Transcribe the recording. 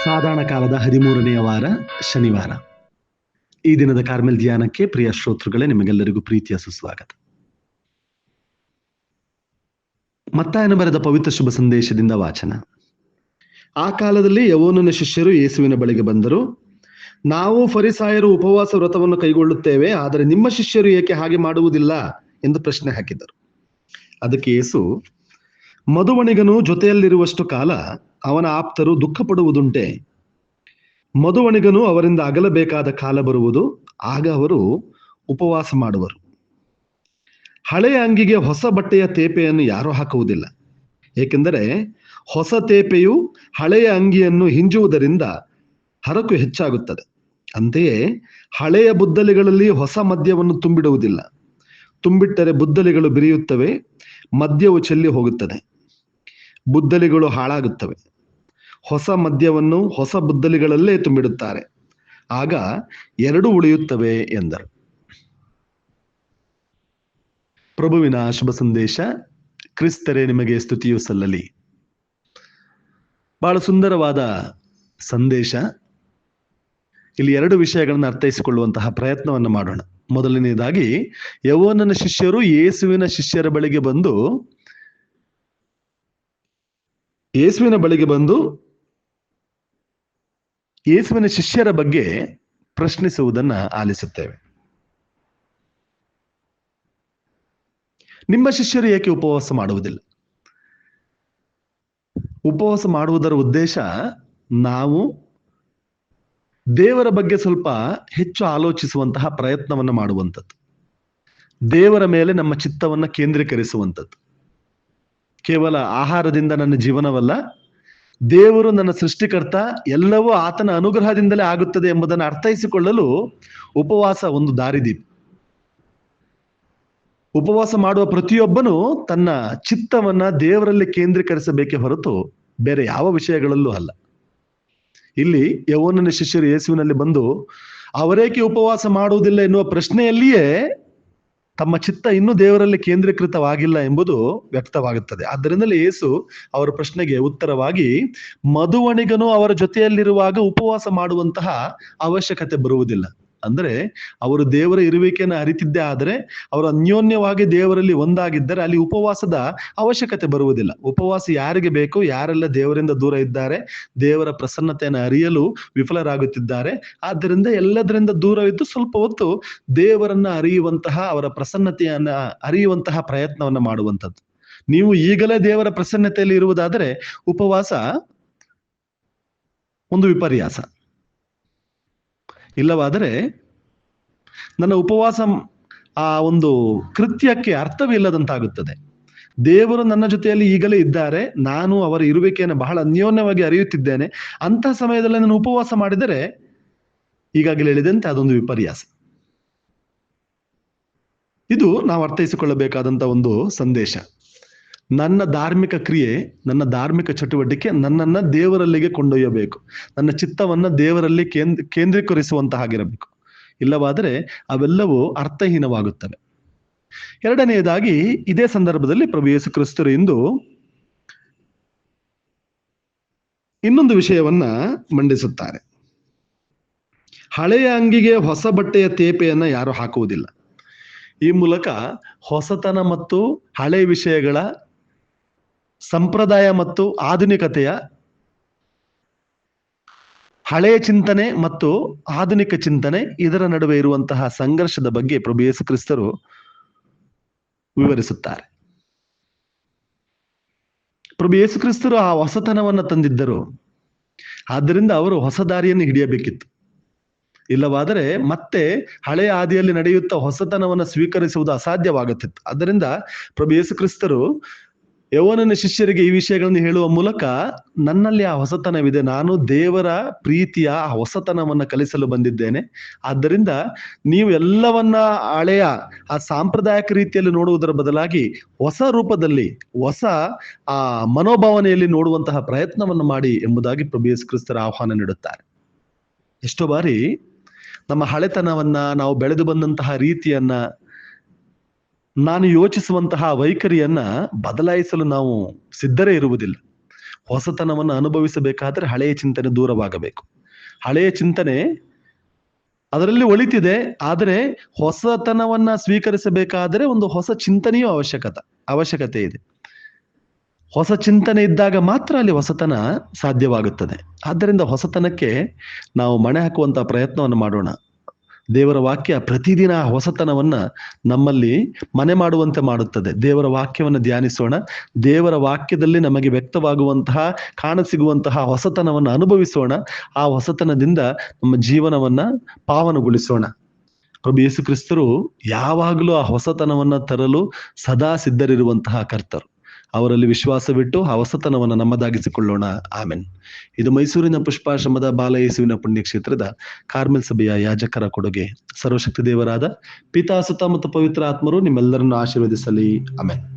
ಸಾಧಾರಣ ಕಾಲದ 13ನೆಯ ವಾರ ಶನಿವಾರ. ಈ ದಿನದ ಕಾರ್ಮೆಲ್ ಧ್ಯಾನಕ್ಕೆ ಪ್ರಿಯ ಶ್ರೋತೃಗಳೇ, ನಿಮಗೆಲ್ಲರಿಗೂ ಪ್ರೀತಿಯ ಸುಸ್ವಾಗತ. ಮತ್ತಾಯನ ಬರೆದ ಪವಿತ್ರ ಶುಭ ಸಂದೇಶದಿಂದ ವಾಚನ. ಆ ಕಾಲದಲ್ಲಿ ಯವೋನನ ಶಿಷ್ಯರು ಯೇಸುವಿನ ಬಳಿಗೆ ಬಂದರು. ನಾವು ಫರಿಸಾಯರು ಉಪವಾಸ ವ್ರತವನ್ನು ಕೈಗೊಳ್ಳುತ್ತೇವೆ, ಆದರೆ ನಿಮ್ಮ ಶಿಷ್ಯರು ಏಕೆ ಹಾಗೆ ಮಾಡುವುದಿಲ್ಲ ಎಂದು ಪ್ರಶ್ನೆ ಹಾಕಿದರು. ಅದಕ್ಕೆ ಯೇಸು, ಮಧುವಣಿಗನು ಜೊತೆಯಲ್ಲಿರುವಷ್ಟು ಕಾಲ ಅವನ ಆಪ್ತರು ದುಃಖ ಪಡುವುದುಂಟೆ. ಮಧುವಣಿಗನು ಅವರಿಂದ ಅಗಲಬೇಕಾದ ಕಾಲ ಬರುವುದು, ಆಗ ಅವರು ಉಪವಾಸ ಮಾಡುವರು. ಹಳೆಯ ಅಂಗಿಗೆ ಹೊಸ ಬಟ್ಟೆಯ ತೇಪೆಯನ್ನು ಯಾರೂ ಹಾಕುವುದಿಲ್ಲ, ಏಕೆಂದರೆ ಹೊಸ ತೇಪೆಯು ಹಳೆಯ ಅಂಗಿಯನ್ನು ಹಿಂಜುವುದರಿಂದ ಹರಕು ಹೆಚ್ಚಾಗುತ್ತದೆ. ಅಂತೆಯೇ ಹಳೆಯ ಬುದ್ದಲಿಗಳಲ್ಲಿ ಹೊಸ ಮದ್ಯವನ್ನು ತುಂಬಿಡುವುದಿಲ್ಲ. ತುಂಬಿಟ್ಟರೆ ಬುದ್ದಲಿಗಳು ಬಿರಿಯುತ್ತವೆ, ಮದ್ಯವು ಚೆಲ್ಲಿ ಹೋಗುತ್ತದೆ, ಬುದ್ದಲಿಗಳು ಹಾಳಾಗುತ್ತವೆ. ಹೊಸ ಮದ್ಯವನ್ನು ಹೊಸ ಬುದ್ದಲಿಗಳಲ್ಲೇ ತುಂಬಿಡುತ್ತಾರೆ, ಆಗ ಎರಡೂ ಉಳಿಯುತ್ತವೆ ಎಂದರು. ಪ್ರಭುವಿನ ಶುಭ ಸಂದೇಶ. ಕ್ರಿಸ್ತರೇ ನಿಮಗೆ ಸ್ತುತಿಯು ಸಲ್ಲಲಿ. ಬಹಳ ಸುಂದರವಾದ ಸಂದೇಶ. ಇಲ್ಲಿ ಎರಡು ವಿಷಯಗಳನ್ನು ಅರ್ಥೈಸಿಕೊಳ್ಳುವಂತಹ ಪ್ರಯತ್ನವನ್ನು ಮಾಡೋಣ. ಮೊದಲನೇದಾಗಿ, ಯವೋನನ ಶಿಷ್ಯರು ಯೇಸುವಿನ ಶಿಷ್ಯರ ಬಳಿಗೆ ಬಂದು ಯೇಸುವಿನ ಶಿಷ್ಯರ ಬಗ್ಗೆ ಪ್ರಶ್ನಿಸುವುದನ್ನ ಆಲಿಸುತ್ತೇವೆ. ನಿಮ್ಮ ಶಿಷ್ಯರು ಏಕೆ ಉಪವಾಸ ಮಾಡುವುದಿಲ್ಲ? ಉಪವಾಸ ಮಾಡುವುದರ ಉದ್ದೇಶ ನಾವು ದೇವರ ಬಗ್ಗೆ ಸ್ವಲ್ಪ ಹೆಚ್ಚು ಆಲೋಚಿಸುವಂತಹ ಪ್ರಯತ್ನವನ್ನು ಮಾಡುವಂಥದ್ದು, ದೇವರ ಮೇಲೆ ನಮ್ಮ ಚಿತ್ತವನ್ನು ಕೇಂದ್ರೀಕರಿಸುವಂಥದ್ದು. ಕೇವಲ ಆಹಾರದಿಂದ ನನ್ನ ಜೀವನವಲ್ಲ, ದೇವರು ನನ್ನ ಸೃಷ್ಟಿಕರ್ತ, ಎಲ್ಲವೂ ಆತನ ಅನುಗ್ರಹದಿಂದಲೇ ಆಗುತ್ತದೆ ಎಂಬುದನ್ನು ಅರ್ಥೈಸಿಕೊಳ್ಳಲು ಉಪವಾಸ ಒಂದು ದಾರಿದೀಪ. ಉಪವಾಸ ಮಾಡುವ ಪ್ರತಿಯೊಬ್ಬನು ತನ್ನ ಚಿತ್ತವನ್ನ ದೇವರಲ್ಲಿ ಕೇಂದ್ರೀಕರಿಸಬೇಕೇ ಹೊರತು ಬೇರೆ ಯಾವ ವಿಷಯಗಳಲ್ಲೂ ಅಲ್ಲ. ಇಲ್ಲಿ ಯವೋನನ ಶಿಷ್ಯರು ಯೇಸುವಿನಲ್ಲಿ ಬಂದು ಅವರೇಕೆ ಉಪವಾಸ ಮಾಡುವುದಿಲ್ಲ ಎನ್ನುವ ಪ್ರಶ್ನೆಯಲ್ಲಿಯೇ ತಮ್ಮ ಚಿತ್ತ ಇನ್ನೂ ದೇವರಲ್ಲಿ ಕೇಂದ್ರೀಕೃತವಾಗಿಲ್ಲ ಎಂಬುದು ವ್ಯಕ್ತವಾಗುತ್ತದೆ. ಆದ್ದರಿಂದಲೇ ಯೇಸು ಅವರ ಪ್ರಶ್ನೆಗೆ ಉತ್ತರವಾಗಿ, ಮಧುವಣಿಗನು ಅವರ ಜೊತೆಯಲ್ಲಿರುವಾಗ ಉಪವಾಸ ಮಾಡುವಂತಹ ಅವಶ್ಯಕತೆ ಬರುವುದಿಲ್ಲ. ಅಂದ್ರೆ ಅವರು ದೇವರ ಇರುವಿಕೆಯನ್ನು ಅರಿತಿದ್ದೇ ಆದರೆ, ಅವರು ಅನ್ಯೋನ್ಯವಾಗಿ ದೇವರಲ್ಲಿ ಒಂದಾಗಿದ್ದರೆ ಅಲ್ಲಿ ಉಪವಾಸದ ಅವಶ್ಯಕತೆ ಬರುವುದಿಲ್ಲ. ಉಪವಾಸ ಯಾರಿಗೆ ಬೇಕು? ಯಾರೆಲ್ಲ ದೇವರಿಂದ ದೂರ ಇದ್ದಾರೆ, ದೇವರ ಪ್ರಸನ್ನತೆಯನ್ನು ಅರಿಯಲು ವಿಫಲರಾಗುತ್ತಿದ್ದಾರೆ. ಆದ್ದರಿಂದ ಎಲ್ಲದರಿಂದ ದೂರವಿದ್ದು ಸ್ವಲ್ಪ ಹೊತ್ತು ದೇವರನ್ನ ಅರಿಯುವಂತಹ, ಅವರ ಪ್ರಸನ್ನತೆಯನ್ನ ಅರಿಯುವಂತಹ ಪ್ರಯತ್ನವನ್ನ ಮಾಡುವಂಥದ್ದು. ನೀವು ಈಗಲೇ ದೇವರ ಪ್ರಸನ್ನತೆಯಲ್ಲಿ ಇರುವುದಾದರೆ ಉಪವಾಸ ಒಂದು ವಿಪರ್ಯಾಸ. ಇಲ್ಲವಾದರೆ ನನ್ನ ಉಪವಾಸ ಆ ಒಂದು ಕೃತ್ಯಕ್ಕೆ ಅರ್ಥವಿಲ್ಲದಂತಾಗುತ್ತದೆ. ದೇವರು ನನ್ನ ಜೊತೆಯಲ್ಲಿ ಈಗಲೇ ಇದ್ದಾರೆ, ನಾನು ಅವರ ಇರುವಿಕೆಯನ್ನು ಬಹಳ ಅನ್ಯೋನ್ಯವಾಗಿ ಅರಿಯುತ್ತಿದ್ದೇನೆ. ಅಂತಹ ಸಮಯದಲ್ಲಿ ನಾನು ಉಪವಾಸ ಮಾಡಿದರೆ ಈಗಾಗಲೇ ಹೇಳಿದಂತೆ ಅದೊಂದು ವಿಪರ್ಯಾಸ. ಇದು ನಾವು ಅರ್ಥೈಸಿಕೊಳ್ಳಬೇಕಾದಂತ ಒಂದು ಸಂದೇಶ. ನನ್ನ ಧಾರ್ಮಿಕ ಕ್ರಿಯೆ, ನನ್ನ ಧಾರ್ಮಿಕ ಚಟುವಟಿಕೆ ನನ್ನನ್ನ ದೇವರಲ್ಲಿಗೆ ಕೊಂಡೊಯ್ಯಬೇಕು, ನನ್ನ ಚಿತ್ತವನ್ನ ದೇವರಲ್ಲಿ ಕೇಂದ್ರೀಕರಿಸುವಂತಹಾಗಿರಬೇಕು. ಇಲ್ಲವಾದರೆ ಅವೆಲ್ಲವೂ ಅರ್ಥಹೀನವಾಗುತ್ತವೆ. ಎರಡನೆಯದಾಗಿ, ಇದೇ ಸಂದರ್ಭದಲ್ಲಿ ಪ್ರಭು ಯೇಸು ಕ್ರಿಸ್ತರು ಇಂದು ಇನ್ನೊಂದು ವಿಷಯವನ್ನ ಮಂಡಿಸುತ್ತಾರೆ. ಹಳೆಯ ಅಂಗಿಗೆ ಹೊಸ ಬಟ್ಟೆಯ ತೇಪೆಯನ್ನ ಯಾರು ಹಾಕುವುದಿಲ್ಲ. ಈ ಮೂಲಕ ಹೊಸತನ ಮತ್ತು ಹಳೆಯ ವಿಷಯಗಳ, ಸಂಪ್ರದಾಯ ಮತ್ತು ಆಧುನಿಕತೆಯ, ಹಳೆಯ ಚಿಂತನೆ ಮತ್ತು ಆಧುನಿಕ ಚಿಂತನೆ, ಇದರ ನಡುವೆ ಇರುವಂತಹ ಸಂಘರ್ಷದ ಬಗ್ಗೆ ಪ್ರಭು ಯೇಸು ಕ್ರಿಸ್ತರು ವಿವರಿಸುತ್ತಾರೆ. ಪ್ರಭು ಯೇಸು ಕ್ರಿಸ್ತರು ಆ ಹೊಸತನವನ್ನ ತಂದಿದ್ದರು, ಆದ್ದರಿಂದ ಅವರು ಹೊಸ ದಾರಿಯನ್ನು ಹಿಡಿಯಬೇಕಿತ್ತು. ಇಲ್ಲವಾದರೆ ಮತ್ತೆ ಹಳೆಯ ಹಾದಿಯಲ್ಲಿ ನಡೆಯುತ್ತಾ ಹೊಸತನವನ್ನು ಸ್ವೀಕರಿಸುವುದು ಅಸಾಧ್ಯವಾಗುತ್ತಿತ್ತು. ಆದ್ದರಿಂದ ಪ್ರಭು ಯೇಸು ಕ್ರಿಸ್ತರು ಯವೋನನ ಶಿಷ್ಯರಿಗೆ ಈ ವಿಷಯಗಳನ್ನು ಹೇಳುವ ಮೂಲಕ, ನನ್ನಲ್ಲಿ ಆ ಹೊಸತನವಿದೆ, ನಾನು ದೇವರ ಪ್ರೀತಿಯ ಆ ಹೊಸತನವನ್ನ ಕಲಿಸಲು ಬಂದಿದ್ದೇನೆ. ಆದ್ದರಿಂದ ನೀವು ಎಲ್ಲವನ್ನ ಹಳೆಯ ಆ ಸಾಂಪ್ರದಾಯಿಕ ರೀತಿಯಲ್ಲಿ ನೋಡುವುದರ ಬದಲಾಗಿ ಹೊಸ ರೂಪದಲ್ಲಿ, ಹೊಸ ಆ ಮನೋಭಾವನೆಯಲ್ಲಿ ನೋಡುವಂತಹ ಪ್ರಯತ್ನವನ್ನು ಮಾಡಿ ಎಂಬುದಾಗಿ ಪ್ರಭು ಯೇಸು ಕ್ರಿಸ್ತರ ಆಹ್ವಾನ ನೀಡುತ್ತಾರೆ. ಎಷ್ಟೋ ಬಾರಿ ನಮ್ಮ ಹಳೆತನವನ್ನ, ನಾವು ಬೆಳೆದು ಬಂದಂತಹ ರೀತಿಯನ್ನ, ನಾನು ಯೋಚಿಸುವಂತಹ ವೈಖರಿಯನ್ನ ಬದಲಾಯಿಸಲು ನಾವು ಸಿದ್ಧರೇ ಇರುವುದಿಲ್ಲ. ಹೊಸತನವನ್ನು ಅನುಭವಿಸಬೇಕಾದ್ರೆ ಹಳೆಯ ಚಿಂತನೆ ದೂರವಾಗಬೇಕು. ಹಳೆಯ ಚಿಂತನೆ ಅದರಲ್ಲಿ ಒಳಿತಿದೆ, ಆದರೆ ಹೊಸತನವನ್ನ ಸ್ವೀಕರಿಸಬೇಕಾದರೆ ಒಂದು ಹೊಸ ಚಿಂತನೆಯೂ ಅವಶ್ಯಕತೆ ಇದೆ. ಹೊಸ ಚಿಂತನೆ ಇದ್ದಾಗ ಮಾತ್ರ ಅಲ್ಲಿ ಹೊಸತನ ಸಾಧ್ಯವಾಗುತ್ತದೆ. ಆದ್ದರಿಂದ ಹೊಸತನಕ್ಕೆ ನಾವು ಮಣೆ ಹಾಕುವಂತಹ ಪ್ರಯತ್ನವನ್ನು ಮಾಡೋಣ. ದೇವರ ವಾಕ್ಯ ಪ್ರತಿದಿನ ಹೊಸತನವನ್ನ ನಮ್ಮಲ್ಲಿ ಮನೆ ಮಾಡುವಂತೆ ಮಾಡುತ್ತದೆ. ದೇವರ ವಾಕ್ಯವನ್ನು ಧ್ಯಾನಿಸೋಣ. ದೇವರ ವಾಕ್ಯದಲ್ಲಿ ನಮಗೆ ವ್ಯಕ್ತವಾಗುವಂತಹ ಕಾಣಸಿಗುವಂತಹ ಹೊಸತನವನ್ನು ಅನುಭವಿಸೋಣ. ಆ ಹೊಸತನದಿಂದ ನಮ್ಮ ಜೀವನವನ್ನ ಪಾವನಗೊಳಿಸೋಣ. ಪ್ರಭು ಯೇಸು ಕ್ರಿಸ್ತರು ಯಾವಾಗಲೂ ಆ ಹೊಸತನವನ್ನ ತರಲು ಸದಾ ಸಿದ್ಧರಿರುವಂತಹ ಕರ್ತರು. ಅವರಲ್ಲಿ ವಿಶ್ವಾಸವಿಟ್ಟು ಆ ಹೊಸತನವನ್ನು ನಮ್ಮದಾಗಿಸಿಕೊಳ್ಳೋಣ. ಆಮೆನ್. ಇದು ಮೈಸೂರಿನ ಪುಷ್ಪಾಶ್ರಮದ ಬಾಲಯೇಸುವಿನ ಪುಣ್ಯಕ್ಷೇತ್ರದ ಕಾರ್ಮೆಲ್ ಸಭೆಯ ಯಾಜಕರ ಕೊಡುಗೆ. ಸರ್ವಶಕ್ತಿ ದೇವರಾದ ಪಿತಾ, ಸುತ ಮತ್ತು ಪವಿತ್ರ ಆತ್ಮರು ನಿಮ್ಮೆಲ್ಲರನ್ನು ಆಶೀರ್ವದಿಸಲಿ. ಆಮೆನ್.